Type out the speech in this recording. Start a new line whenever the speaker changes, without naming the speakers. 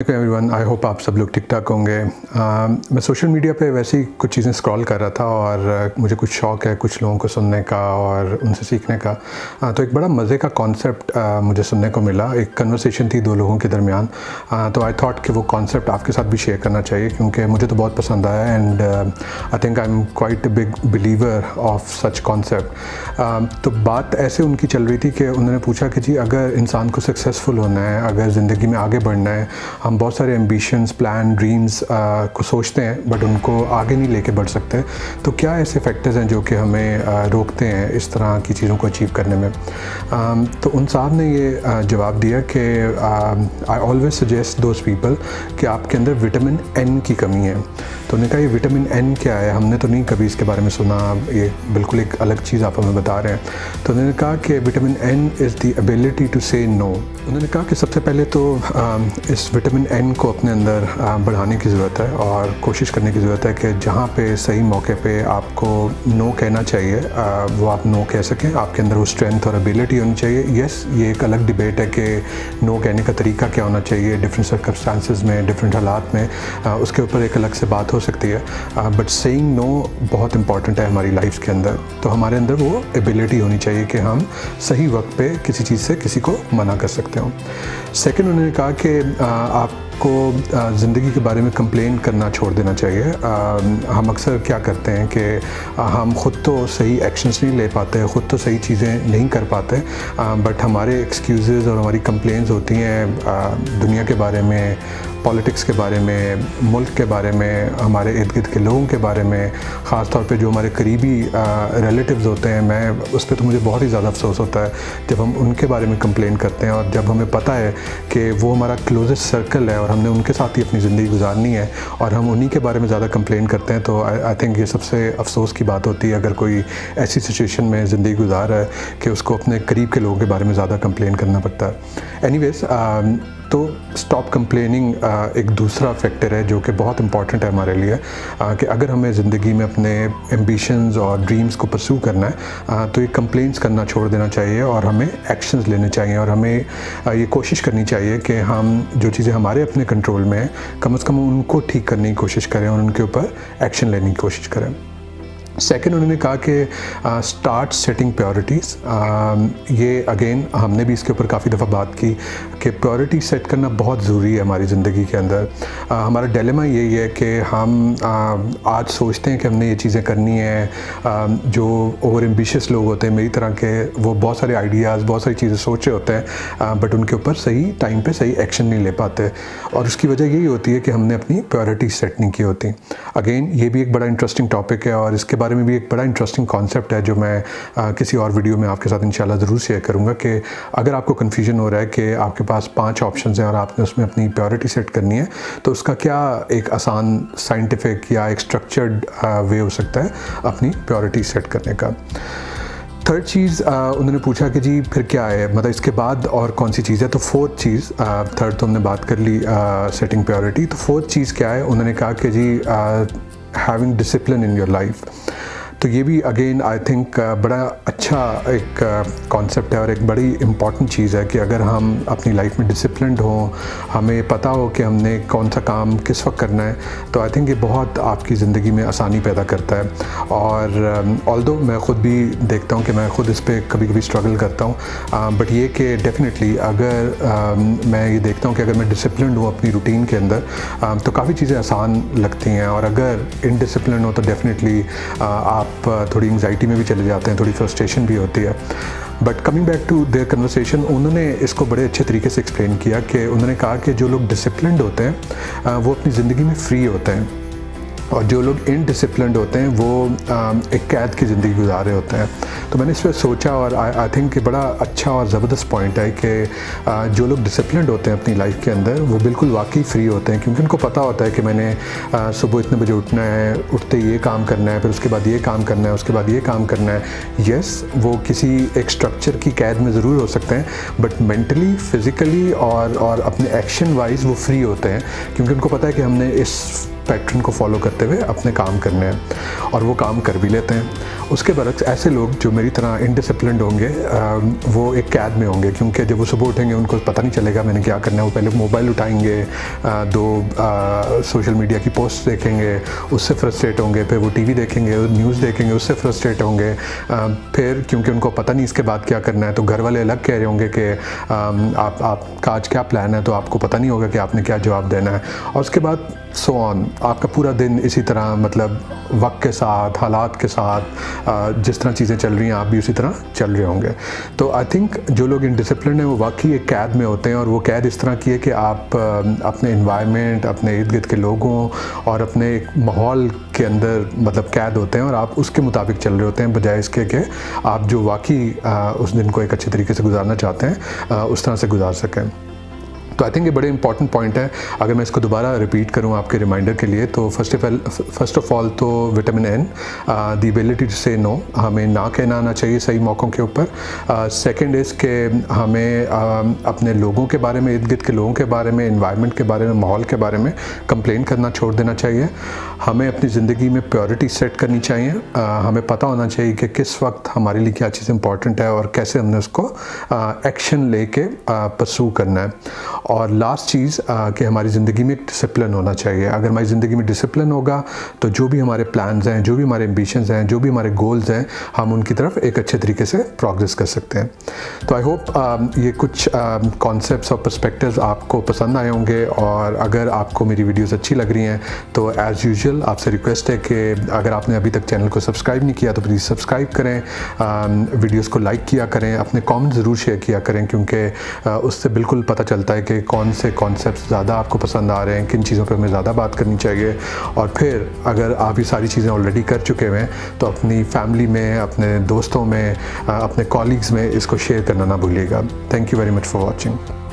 Everyone, I hope आप सब लोग ठीक ठाक होंगे। मैं सोशल मीडिया पे वैसे ही कुछ चीज़ें स्क्रॉल कर रहा था और मुझे कुछ शौक़ है कुछ लोगों को सुनने का और उनसे सीखने का। तो एक बड़ा मज़े का कॉन्सेप्ट मुझे सुनने को मिला। एक कन्वर्सेशन थी दो लोगों के दरमियान। तो आई थॉट कि वो कॉन्सेप्ट आपके साथ भी शेयर करना चाहिए क्योंकि मुझे तो बहुत पसंद आया and I think I am quite a big believer of such concept. तो बात ऐसे उनकी चल रही थी कि उन्होंने पूछा कि जी अगर इंसान को सक्सेसफुल होना है, अगर ज़िंदगी में आगे बढ़ना है, हम बहुत सारे एम्बिशंस, प्लान, ड्रीम्स को सोचते हैं बट उनको आगे नहीं लेके बढ़ सकते, तो क्या ऐसे फैक्टर्स हैं जो कि हमें रोकते हैं इस तरह की चीज़ों को अचीव करने में। तो उन साहब ने ये जवाब दिया कि I always suggest those people कि आपके अंदर विटामिन एन की कमी है। तो उन्होंने कहा ये विटामिन एन क्या है, हमने तो नहीं कभी इसके बारे में सुना, ये बिल्कुल एक अलग चीज़ आप हमें बता रहे हैं। तो उन्होंने कहा कि vitamin N is the ability to say no. उन्होंने कहा कि सबसे पहले तो इस विटामिन एन को अपने अंदर बढ़ाने की ज़रूरत है और कोशिश करने की ज़रूरत है कि जहाँ पे सही मौके पे आपको नो कहना चाहिए वो आप नो कह सकें। आपके अंदर वो स्ट्रेंथ और एबिलिटी होनी चाहिए। यस, ये एक अलग डिबेट है कि नो कहने का तरीका क्या होना चाहिए डिफरेंट सर्कमस्टांसेस में, डिफरेंट हालात में, उसके ऊपर एक अलग से बात हो सकती है। बट सेइंग नो बहुत इंपॉर्टेंट है हमारी लाइफ के अंदर। तो हमारे अंदर वो एबिलिटी होनी चाहिए कि हम सही वक्त पे किसी चीज़ से किसी को मना कर सकते हो। सेकेंड, उन्होंने कहा कि आपको ज़िंदगी के बारे में कंप्लेन करना छोड़ देना चाहिए। हम अक्सर क्या करते हैं कि हम ख़ुद तो सही एक्शंस नहीं ले पाते, ख़ुद तो सही चीज़ें नहीं कर पाते, बट हमारे एक्सक्यूज़ और हमारी कंप्लेंट्स होती हैं दुनिया के बारे में, पॉलिटिक्स के बारे में, मुल्क के बारे में, हमारे इर्द गिर्द के लोगों के बारे में, ख़ास तौर पे जो हमारे करीबी रिलेटिव्स होते हैं। मैं उस पर तो मुझे बहुत ही ज़्यादा अफसोस होता है जब हम उनके बारे में कंप्लेन करते हैं और जब हमें पता है कि वो हमारा क्लोजेस्ट सर्कल है और हमने उनके साथ ही अपनी ज़िंदगी गुजारनी है और हम उन्हीं के बारे में ज़्यादा कंप्लेन करते हैं। तो आई थिंक ये सबसे अफसोस की बात होती है अगर कोई ऐसी सिचुएशन में ज़िंदगी गुजार रहा है कि उसको अपने करीब के लोगों के बारे में ज़्यादा कंप्लेन करना पड़ता है। एनीवेज़, तो स्टॉप कंप्लेनिंग एक दूसरा फैक्टर है जो कि बहुत इंपॉर्टेंट है हमारे लिए, कि अगर हमें ज़िंदगी में अपने एम्बिशंस और ड्रीम्स को परस्यू करना है तो ये कंप्लेंट्स करना छोड़ देना चाहिए और हमें एक्शंस लेने चाहिए और हमें ये कोशिश करनी चाहिए कि हम जो चीज़ें हमारे अपने कंट्रोल में हैं कम से कम उनको ठीक करने की कोशिश करें और उनके ऊपर एक्शन लेने की कोशिश करें। सेकेंड, उन्होंने कहा कि स्टार्ट सेटिंग प्रायोरिटीज़। ये अगेन हमने भी इसके ऊपर काफ़ी दफ़ा बात की कि प्रायोरिटी सेट करना बहुत ज़रूरी है हमारी ज़िंदगी के अंदर। हमारा डिलेमा यही है कि हम आज सोचते हैं कि हमने ये चीज़ें करनी है। जो ओवर एम्बिशियस लोग होते हैं मेरी तरह के, वो बहुत सारे आइडियाज़, बहुत सारी चीज़ें सोच रहे होते हैं बट उनके ऊपर सही टाइम पे सही एक्शन नहीं ले पाते और उसकी वजह यही होती है कि हमने अपनी प्रायोरिटी सेट नहीं की होती। अगेन ये भी एक बड़ा इंटरेस्टिंग टॉपिक है और इसके बारे में भी एक बड़ा इंटरेस्टिंग कॉन्सेप्ट है जो मैं किसी और वीडियो में आपके साथ इंशाल्लाह ज़रूर शेयर करूँगा कि अगर आपको कन्फ्यूजन हो रहा है कि आपके पास 5 ऑप्शंस हैं और आपने उसमें अपनी प्रायोरिटी सेट करनी है तो उसका क्या एक आसान साइंटिफिक या एक स्ट्रक्चर्ड वे हो सकता है अपनी प्रायोरिटी सेट करने का। थर्ड चीज़ उन्होंने पूछा कि जी फिर क्या है, मतलब इसके बाद और कौन सी चीज़ है। तो फोर्थ चीज़, थर्ड तो हमने बात कर ली सेटिंग प्रायोरिटी, तो फोर्थ चीज़ क्या है, उन्होंने कहा कि जी having discipline in your life. तो ये भी अगेन आई थिंक बड़ा अच्छा एक कॉन्सेप्ट है और एक बड़ी इम्पॉर्टेंट चीज़ है कि अगर हम अपनी लाइफ में डिसिप्लिन्ड हों, हमें पता हो कि हमने कौन सा काम किस वक्त करना है, तो आई थिंक ये बहुत आपकी ज़िंदगी में आसानी पैदा करता है। और ऑल्दो मैं ख़ुद भी देखता हूँ कि मैं ख़ुद इस पर कभी कभी स्ट्रगल करता हूँ, बट ये कि डेफिनेटली अगर मैं ये देखता हूँ कि अगर मैं डिसिप्लिन्ड हूँ अपनी रूटीन के अंदर तो काफ़ी चीज़ें आसान लगती हैं और अगर इनडिसिप्लिन हो तो डेफिनेटली आप थोड़ी एंग्जाइटी में भी चले जाते हैं, थोड़ी फ्रस्ट्रेशन भी होती है। But coming back to their conversation, उन्होंने इसको बड़े अच्छे तरीके से एक्सप्लेन किया कि उन्होंने कहा कि जो लोग डिसिप्लिन्ड होते हैं वो अपनी ज़िंदगी में फ्री होते हैं और जो लोग इनडिसिप्लिन्ड होते हैं वो एक कैद की ज़िंदगी गुजार रहे होते हैं। तो मैंने इस पर सोचा और आई थिंक कि बड़ा अच्छा और ज़बरदस्त पॉइंट है कि जो लोग डिसिप्लिन्ड होते हैं अपनी लाइफ के अंदर वो बिल्कुल वाकई फ्री होते हैं क्योंकि उनको पता होता है कि मैंने सुबह इतने बजे उठना है, उठते ही ये काम करना है, फिर उसके बाद ये काम करना है, उसके बाद ये काम करना है। यस, वो किसी एक स्ट्रक्चर की कैद में ज़रूर हो सकते हैं बट मेंटली, फिज़िकली और अपने एक्शन वाइज वो फ्री होते हैं क्योंकि उनको पता है कि हमने इस पैटर्न को फॉलो करते हुए अपने काम करने हैं और वो काम कर भी लेते हैं। उसके बरक्स ऐसे लोग जो मेरी तरह इनडिसिप्लिन्ड होंगे वो एक कैद में होंगे, क्योंकि जब वो सुबह उठेंगे उनको पता नहीं चलेगा मैंने क्या करना है। वो पहले मोबाइल उठाएंगे, दो सोशल मीडिया की पोस्ट देखेंगे, उससे फ्रस्ट्रेट होंगे, फिर वो टीवी देखेंगे, न्यूज़ देखेंगे, उससे फ्रस्ट्रेट होंगे, फिर क्योंकि उनको पता नहीं इसके बाद क्या करना है तो घर वाले अलग कह रहे होंगे कि आपका आज क्या प्लान है, तो आपको पता नहीं होगा कि आपने क्या जवाब देना है। और उसके बाद सो ऑन, आपका पूरा दिन इसी तरह मतलब वक्त के साथ, हालात के साथ जिस तरह चीज़ें चल रही हैं आप भी उसी तरह चल रहे होंगे। तो आई थिंक जो लोग इनडिसिप्लिन हैं वो वाकई एक कैद में होते हैं, और वो कैद इस तरह की है कि आप अपने इन्वायरमेंट, अपने इर्द गिर्द के लोगों और अपने एक माहौल के अंदर मतलब कैद होते हैं, और आप उसके मुताबिक चल रहे होते हैं बजाय इसके कि आप जो वाकई उस दिन को एक अच्छे तरीके से गुजारना चाहते हैं उस तरह से गुजार सकें। तो आई थिंक ये बड़े इंपॉर्टेंट पॉइंट है। अगर मैं इसको दोबारा रिपीट करूँ आपके रिमाइंडर के लिए, तो फर्स्ट ऑफ ऑल तो vitamin N, the ability to say no, हमें ना कहना आना चाहिए सही मौक़ों के ऊपर। सेकंड इज़ के हमें अपने लोगों के बारे में, इर्द गिर्द के लोगों के बारे में, इन्वायरमेंट के बारे में, माहौल के बारे में कंप्लेन करना छोड़ देना चाहिए। हमें अपनी ज़िंदगी में प्रायोरिटी सेट करनी चाहिए। हमें पता होना चाहिए कि किस वक्त हमारे लिए क्या चीज़ इंपॉर्टेंट है और कैसे हमने उसको एक्शन लेके परसू करना है। और लास्ट चीज़ कि हमारी ज़िंदगी में डिसिप्लिन होना चाहिए। अगर हमारी ज़िंदगी में डिसिप्लिन होगा तो जो भी हमारे प्लान्स हैं, जो भी हमारे एम्बिशंस हैं, जो भी हमारे गोल्स हैं, हम उनकी तरफ एक अच्छे तरीके से प्रोग्रेस कर सकते हैं। तो आई होप ये कुछ कॉन्सेप्ट्स और पर्सपेक्टिव्स आपको पसंद आए होंगे, और अगर आपको मेरी वीडियोस अच्छी लग रही हैं तो एज़ यूजुअल आपसे रिक्वेस्ट है कि अगर आपने अभी तक चैनल को सब्सक्राइब नहीं किया तो प्लीज़ सब्सक्राइब करें, वीडियोज़ को लाइक किया करें, अपने कमेंट ज़रूर शेयर किया करें, क्योंकि उससे बिल्कुल पता चलता है कि कौन से कॉन्सेप्ट्स ज़्यादा आपको पसंद आ रहे हैं, किन चीज़ों पे हमें ज़्यादा बात करनी चाहिए। और फिर अगर आप ये सारी चीज़ें ऑलरेडी कर चुके हुए हैं तो अपनी फैमिली में, अपने दोस्तों में, अपने कॉलीग्स में इसको शेयर करना ना भूलिएगा। Thank you very much for watching.